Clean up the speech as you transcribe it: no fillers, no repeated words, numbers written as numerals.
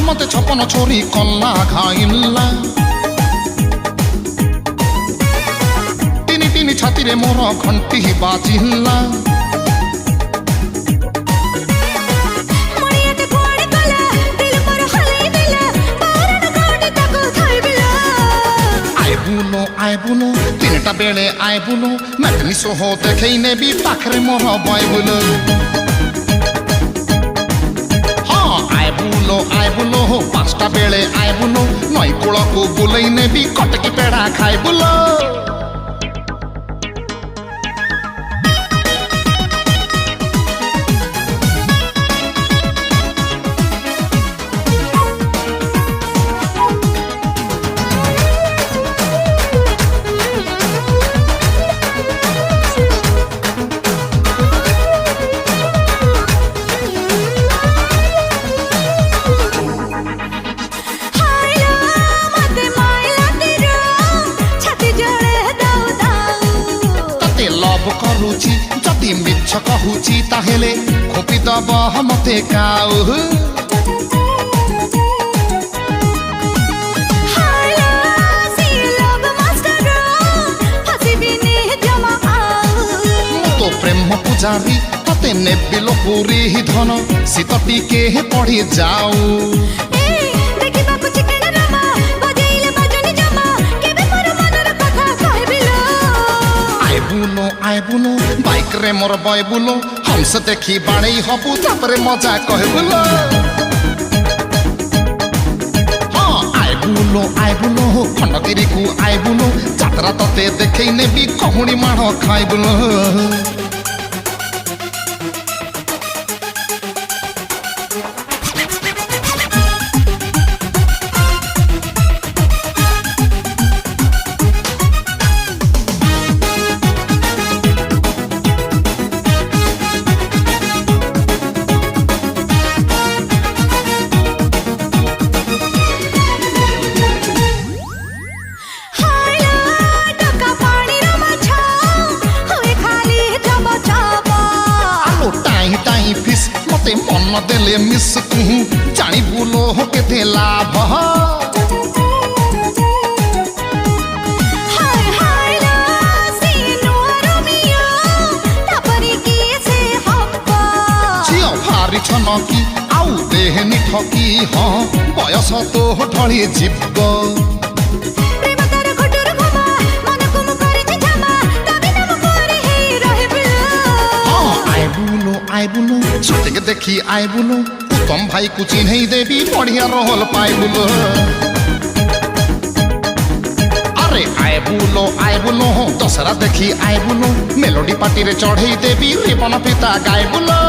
मते छपन छोरी कल्ला खाइला तिनी तिनी छाती रे मोर घंटी बाजिला आइबुलो तीनटा बेले आइबुलो मैटनी सोह देखै नेबी पाखरे मोर बाइबुलो हाँ आइबुलो पांचटा बेले आइबुलो नई कूल को बुलै नेबी कटकी पेड़ा खाइबुलो करुची जति मिछ कहूची ताहेले खोपी दब मते काउ तो प्रेम पुजारी तते नेबिलो पूरी धन सीतटी के पढ़ी जाऊ आइबुलो बाइक रे मोर बयबुलो हमसे देखी बाड़े हबु तापरे मजा कहबुलो हाँ आइबुलो खंडगिरी को आइबुलो जात्रा तते देखै नेबी कहुणी माड़ खाइबुलो मते मन देले मिस कहूँ जानी बुलो हो के लाभ झियो भारी छनकी आउ देहनी ठकी हाँ बयस तो ढली जीव आइबुलो छुटे देखी आइबुलो उत्तम भाई को चिन्ह देवी बढ़िया रोल पाइबुलो अरे आइबुलो दशहरा देखी आइबुलो मेलोडी पार्टी रे चढ़ई देवी रिबन पिता गाइबुलो।